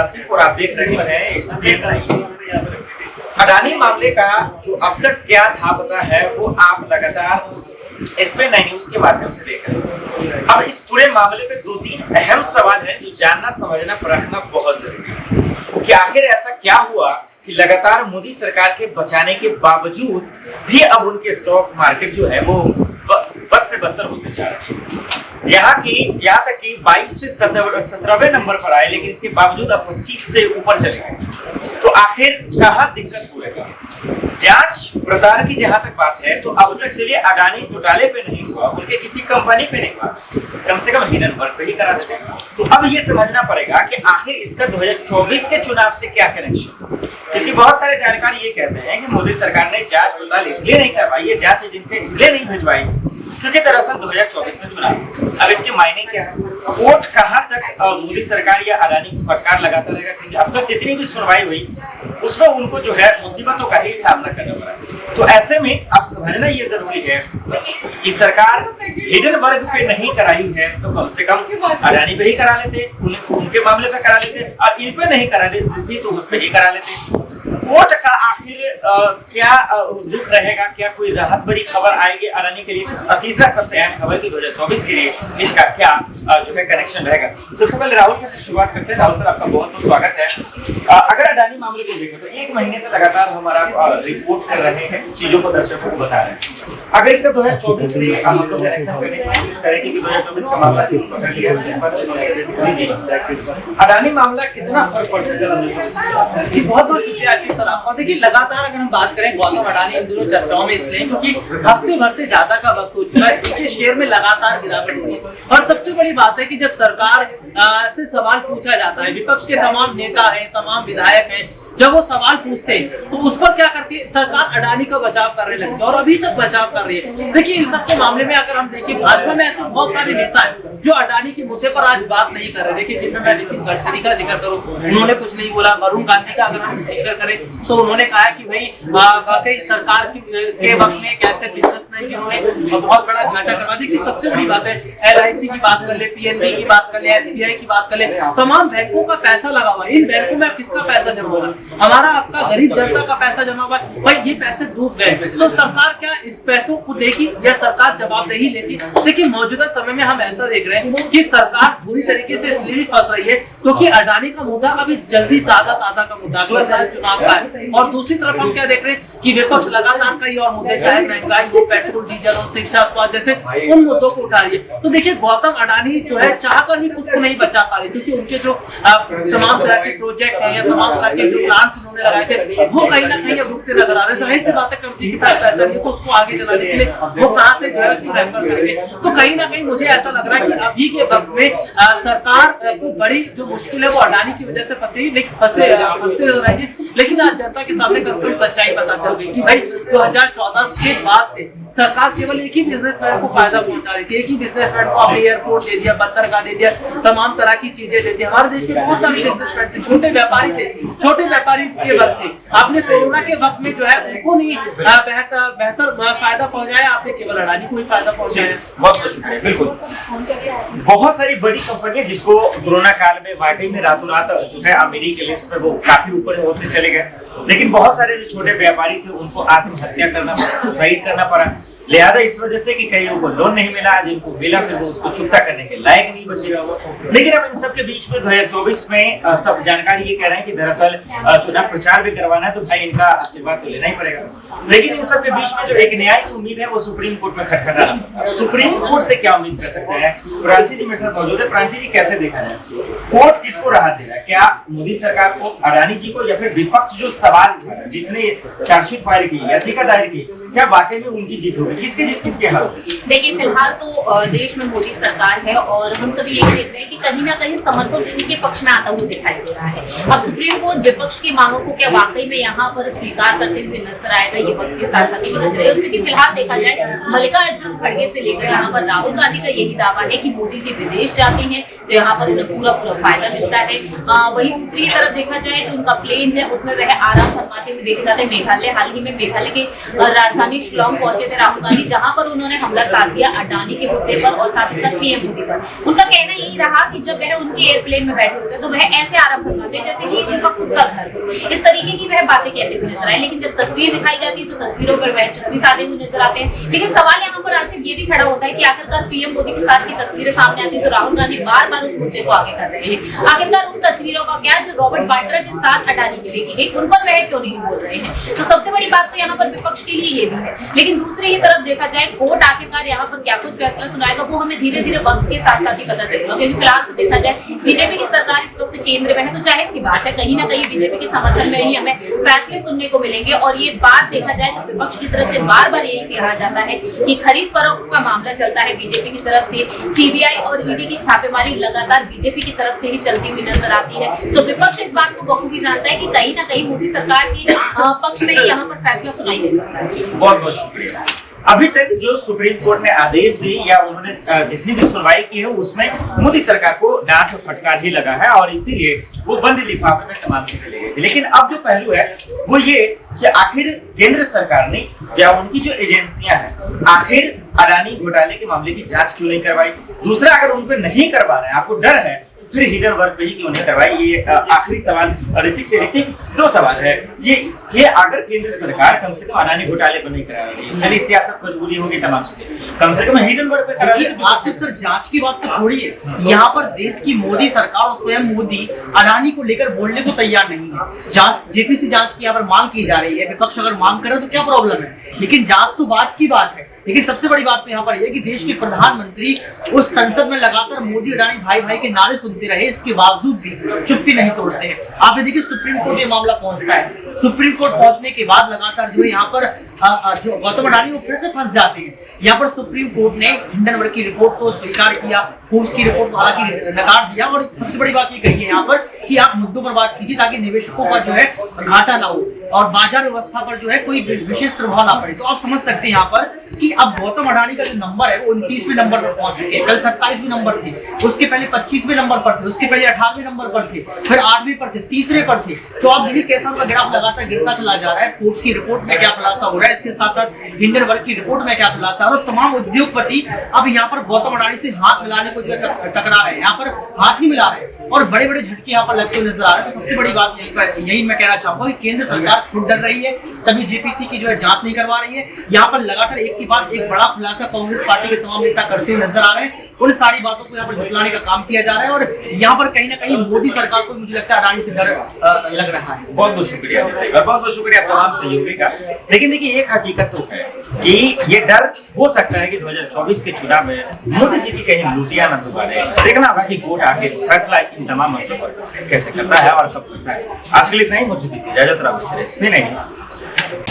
आसिफ और आप देख रहे हैं स्प्लिट लाइव। अडानी मामले का जो अब तक क्या था पता है वो आप लगातार स्प्लिट लाइव न्यूज के माध्यम से देख रहे हैं। अब इस पूरे मामले पे दो तीन अहम सवाल है जो जानना समझना परखना बहुत जरूरी है कि आखिर ऐसा क्या हुआ कि लगातार मोदी सरकार के बचाने के बावजूद भी अब उनके स्टॉक मार्केट जो है वो बद से बदतर होते जा रहे हैं। यहाँ तक कि 22 से 17वें नंबर पर आए, लेकिन इसके बावजूद अब 25 से ऊपर चले गए। तो आखिर कहाँ दिक्कत हो रही है? जांच पड़ताल की जहां तक बात है तो अब तक चलिए अडानी घोटाले पे नहीं हुआ, उनके किसी कंपनी पे नहीं हुआ, कम से कम हिडन वर्क पे ही करा देते। तो अब ये समझना पड़ेगा कि आखिर इसका 2024 के चुनाव से क्या कनेक्शन, क्योंकि बहुत सारे जानकार ये कहते हैं कि मोदी सरकार ने जांच पड़ताल इसलिए नहीं करवाई है, जांच एजेंसी इसलिए नहीं भिजवाई क्योंकि दरअसल 2024 में चुनाव। अब इसके मायने क्या है? वोट कहां तक मोदी सरकार या अडानी को फटकार लगाता रहेगा, क्योंकि अब तक जितनी भी सुनवाई हुई उसमें उनको जो है मुसीबतों का ही सामना करना पड़ा। तो ऐसे में अब समझना ये जरूरी है कि सरकार हिडन वर्ग पे नहीं कराई है तो कम से कम अडानी पे ही करा लेते, उनके मामले पे करा लेते, और इन पे नहीं करा लेते तो उस पे ही करा लेते। वोट का आखिर क्या दुख रहेगा, क्या कोई राहत भरी खबर आएगी अडानी के लिए? तीसरा सबसे अहम खबर कि 2024 के लिए इसका क्या जो है कनेक्शन रहेगा। सबसे पहले राहुल सर से शुरुआत करते हैं। राहुल सर, आपका बहुत बहुत स्वागत है। अगर अडानी मामले को देखें तो एक महीने से लगातार हमारा रिपोर्ट कर रहे हैं, चीजों को दर्शकों को बता रहे हैं। अगर इसका 2024 से हम लोग कनेक्शन करने की कोशिश करेंगे कि 2024 का मामला क्यों पकड़ लिया, अडानी मामला कितना फर्क पड़ सकता है? जी बहुत बहुत शुक्रिया सर आपका। देखिए लगातार अगर हम बात करें गौतम अडानी इन दिनों चर्चाओं में इसलिए क्योंकि हफ्ते भर से ज्यादा का वक्त हो चुका है, इनके शेयर में लगातार गिरावट हो रही है। और सबसे बड़ी बात है कि जब सरकार से सवाल पूछा जाता है, विपक्ष के तमाम नेता हैं, तमाम विधायक हैं, जब वो सवाल पूछते हैं तो उस पर क्या करती है सरकार? अडानी का बचाव करने लगती है और अभी तक बचाव कर रही है। देखिए इन सबके मामले में अगर हम देखें भाजपा में ऐसे बहुत सारे नेता हैं जो अडानी के मुद्दे पर आज बात नहीं कर रहे। देखिए जिनमें मैं नीतीश गडकरी का जिक्र करूं, उन्होंने कुछ नहीं बोला। वरुण गांधी का अगर हम जिक्र करें तो उन्होंने कहा कि भाई वाकई सरकार के वक्त में एक ऐसे बिजनेसमैन जिन्होंने बहुत बड़ा घाटा करवा दी। कि सबसे बड़ी बात है LIC की बात कर ले, PNB की बात कर ले, SBI की बात कर ले, तमाम बैंकों का पैसा लगा हुआ है। इन बैंकों में किसका पैसा जमा हुआ है? हमारा आपका गरीब जनता का पैसा जमा हुआ है। भाई ये पैसे डूब गए तो सरकार क्या इस पैसों को देगी या सरकार जवाबदेही लेती? देखिए मौजूदा समय में हम ऐसा देख रहे हैं कि सरकार बुरी तरीके से इसलिए भी फंस रही है क्योंकि अडानी का मुद्दा अभी जल्दी ताजा का मुद्दा अगला साल चुनाव का है। और दूसरी तरफ हम क्या देख रहे हैं कि विपक्ष लगातार कई और मुद्दे, चाहे महंगाई हो, पेट्रोल डीजल हो, शिक्षा, स्वास्थ्य जैसे उन मुद्दों को उठा रही है। तो देखिए गौतम अडानी जो है चाहकर भी खुद को नहीं बचा पा रही क्योंकि उनके जो तमाम तरह के प्रोजेक्ट है या तमाम तरह के जो प्लांट्स उन्होंने लगाए थे वो कहीं ना कहीं अब रुकते नजर आ रहे हैं। जाहिर सी बात है कंपनी के पास पैसा नहीं है तो उसको आगे चलाने के लिए वो कहां से जो है उसको रेफर करेंगे। तो कहीं ना कहीं मुझे ऐसा लग रहा है कि अभी के वक्त में सरकार को बड़ी जो मुश्किल है वो अडानी की वजह से फंसते नजर आएगी। लेकिन आज जनता के सामने कम सच्चाई पता चल गई कि भाई 2014 के बाद से सरकार केवल एक ही बिजनेसमैन को फायदा पहुंचा रही थी। एक ही बिजनेसमैन को आपने एयरपोर्ट दे दिया, बंदरगाह दे दिया, तमाम तरह की चीजें दे दी। हमारे देश में बहुत सारे बिजनेसमैन थे, छोटे व्यापारी थे, छोटे व्यापारी के वक्त थे। आपने कोरोना के वक्त में जो है उनको नहीं बेहतर फायदा पहुंचाया, आपने केवल अडानी को ही फायदा पहुंचाया। बहुत बहुत शुक्रिया। बिल्कुल बहुत सारी बड़ी कंपनियां जिसको कोरोना काल में वाकई में रातों रात जो है अमीरी के लिस्ट में वो काफी ऊपर होते चले गए, लेकिन बहुत सारे जो छोटे व्यापारी थे उनको आत्महत्या करना पड़ा, सुसाइड करना पड़ा। लिहाजा इस वजह से कि कईयों को लोन नहीं मिला, जिनको मिला फिर वो उसको चुकता करने के लायक नहीं बचे। लेकिन अब इन सब के बीच में 2024 में सब जानकारी ये कह रहे हैं कि दरअसल चुनाव प्रचार भी करवाना है तो भाई इनका आशीर्वाद तो लेना ही पड़ेगा। लेकिन इन सब के बीच में जो एक न्याय की उम्मीद है वो सुप्रीम कोर्ट में खटखटाना। सुप्रीम कोर्ट से क्या उम्मीद कर सकते हैं? प्रांशी जी मेरे साथ मौजूद है। प्रांशी जी कैसे देखा जाए, कोर्ट किसको राहत दे रहा है? क्या मोदी सरकार को, अडानी जी को, या फिर विपक्ष जो सवाल उठा रहा है जिसने चार्जशीट फाइल की, याचिका दायर की, क्या वाकई में उनकी जीत होगी? किसकी जीत किसके हाथ? देखिए फिलहाल तो देश में मोदी सरकार है और हम सभी यही देख रहे हैं कि कहीं ना कहीं समर्थन उनके पक्ष में आता हुआ दिखाई दे रहा है। अब सुप्रीम कोर्ट विपक्ष की मांगों को क्या वाकई में यहाँ पर स्वीकार करते हुए नजर आएगा, ये वक्त के साथ साथ ही नजर आएगा। क्योंकि फिलहाल देखा जाए मल्लिकार्जुन खड़गे से लेकर यहाँ पर राहुल गांधी का यही दावा है कि मोदी जी विदेश जाते हैं तो यहाँ पर उन्हें पूरा फायदा मिलता है। वही दूसरी तरफ देखा जाए जो उनका प्लेन है उसमें वह आराम फरमाते हुए देखे जाते हैं। मेघालय, हाल ही में मेघालय के राजधानी शिलोंग पहुंचे थे राहुल गांधी, जहां पर उन्होंने हमला साध दिया अडानी के मुद्दे पर और साथ ही साथ पीएम मोदी पर। उनका कहना यही रहा कि जब वह उनके एयरप्लेन में बैठे होते तो वह ऐसे आराम फरमाते जैसे कि उनका खुद का घर हो। इस तरीके की वह बातें कहते हुए नजर आए, लेकिन जब तस्वीर दिखाई जाती है तो तस्वीरों पर वह चुप्पी साधे हुए नजर आते हैं। लेकिन सवाल यहाँ पर आसिफ ये भी खड़ा होता है कि आखिरकार पीएम मोदी के साथ की तस्वीरें सामने आती है तो राहुल गांधी बार बार उस मुद्दे को आगे कर रहे हैं। आखिरकार उन तस्वीरों का क्या जो रॉबर्ट वाड्रा के साथ अडानी की देखी गई, उन पर वह क्यों नहीं बोल रहे हैं? तो सबसे बड़ी बात तो यहाँ पर विपक्ष के लिए ये भी है। लेकिन दूसरी ही तरफ देखा जाए, कोर्ट आखिरकार यहाँ पर क्या कुछ फैसला सुनाएगा वो हमें धीरे धीरे वक्त के साथ साथ ही पता चलेगा, क्योंकि फिलहाल तो देखा जाए बीजेपी की सरकार इस वक्त केंद्र में है, तो जाहिर सी बात है कहीं ना कहीं बीजेपी के समर्थन में ही हमें फैसले सुनने को मिलेंगे। और ये बात देखा जाए तो विपक्ष की तरफ से बार बार यही कहा जाता है कि खरीद फरोख्त का मामला चलता है बीजेपी की तरफ से, सीबीआई और ईडी की छापेमारी लगातार बीजेपी की तरफ से ही चलती हुई नजर आती है। तो विपक्ष इस बात को बखूबी जानता है कि कहीं ना कहीं मोदी सरकार के पक्ष में ही यहाँ पर फैसला सुनाई दे सकता है। बहुत बहुत शुक्रिया। अभी तक जो सुप्रीम कोर्ट ने आदेश दी या उन्होंने जितनी भी सुनवाई की है उसमें मोदी सरकार को डांट और फटकार ही लगा है और इसीलिए वो बंद लिफाफे में तमाम चीजें ले गई। लेकिन अब जो पहलू है वो ये कि आखिर केंद्र सरकार ने या उनकी जो एजेंसियां हैं आखिर अडानी घोटाले के मामले की जांच क्यों नहीं करवाई? दूसरा, अगर उन पर नहीं करवा रहे हैं, आपको डर है, फिर हिडन वर्क पे ही क्यों नहीं करवाई? ये आखिरी सवाल ऋतिक से। ऋतिक, दो सवाल है। ये अगर केंद्र सरकार कम से कम अडानी घोटाले पर नहीं करा रही है, चलिए सियासत मजबूरी होगी तमाम चीजें, कम से कम हिडन वर्क पे करा रही है। आप सिर्फ जांच की बात तो छोड़िए, यहाँ पर देश की मोदी सरकार और स्वयं मोदी अडानी को लेकर बोलने को तैयार नहीं है। जांच, जेपीसी जांच की यहाँ पर मांग की जा रही है, विपक्ष अगर मांग करे तो क्या प्रॉब्लम है, लेकिन जांच तो बात की बात है। लेकिन सबसे बड़ी बात तो यहाँ पर यह कि देश के प्रधानमंत्री उस संसद में लगातार मोदी अडानी भाई भाई के नारे सुनते रहे, इसके बावजूद भी चुप्पी नहीं तोड़ते हैं। आप ये देखिए सुप्रीम कोर्ट ये मामला पहुंचता है, सुप्रीम कोर्ट पहुंचने के बाद लगातार जो है यहाँ पर जो गौतम अडानी वो फिर से फंस जाते हैं। यहाँ पर सुप्रीम कोर्ट ने हिंडनबर्ग की रिपोर्ट को स्वीकार किया, फोर्ब्स की रिपोर्ट को हालांकि नकार दिया, और सबसे बड़ी बात ये कही है यहाँ पर कि आप मुद्दों पर बात कीजिए ताकि निवेशकों का जो है घाटा ना हो और बाजार व्यवस्था पर जो है कोई विशेष प्रभाव ना पड़े। तो आप समझ सकते हैं यहाँ पर कि अब गौतम अडानी का जो नंबर है वो 29वें नंबर पर पहुंच चुके हैं। कल 27वें नंबर थे, उसके पहले 25वें नंबर पर थे, उसके पहले 18वें नंबर पर थे, फिर 8वें पर थे, 3रे पर थे। तो आप देखिए कैसा उनका ग्राफ लगातार गिरता चला जा रहा है। फोर्ब्स की रिपोर्ट में क्या खुलासा हो रहा है, इसके साथ साथ हिंडनबर्ग की रिपोर्ट में क्या खुलासा, और तमाम उद्योगपति अब यहाँ पर गौतम अडानी से हाथ मिलाने को जो टकरा रहे हैं, यहाँ पर हाथ नहीं मिला रहे और बड़े बड़े झटके यहाँ पर लगते हुए नजर आ रहे हैं। तो सबसे बड़ी बात यही मैं कहना चाहूंगा कि केंद्र सरकार खुद डर रही है, तभी जेपीसी की जो है जांच नहीं करवा रही है। यहाँ पर लगातार एक के बाद एक बड़ा खुलासा कांग्रेस पार्टी के तमाम नेता करते हुए नजर आ रहे हैं। उन सारी बातों को यहाँ पर झुटलाने का काम किया जा रहा है और यहाँ पर कहीं ना कहीं मोदी सरकार को मुझे लगता है अडानी से डर लग रहा है। बहुत बहुत शुक्रिया, बहुत बहुत शुक्रिया तमाम सहयोगी का। लेकिन देखिए एक हकीकत तो है कि ये डर हो सकता है कि 2024 के चुनाव में मोदी जी की कहीं लुटिया न दोबारे। देखना होगा कि कोर्ट आखिर फैसला इन तमाम मसलों पर कैसे करता है और कब करता है। आज के लिए इतना ही, मुझे दीजिए इजाजत, रहा इसमें नहीं।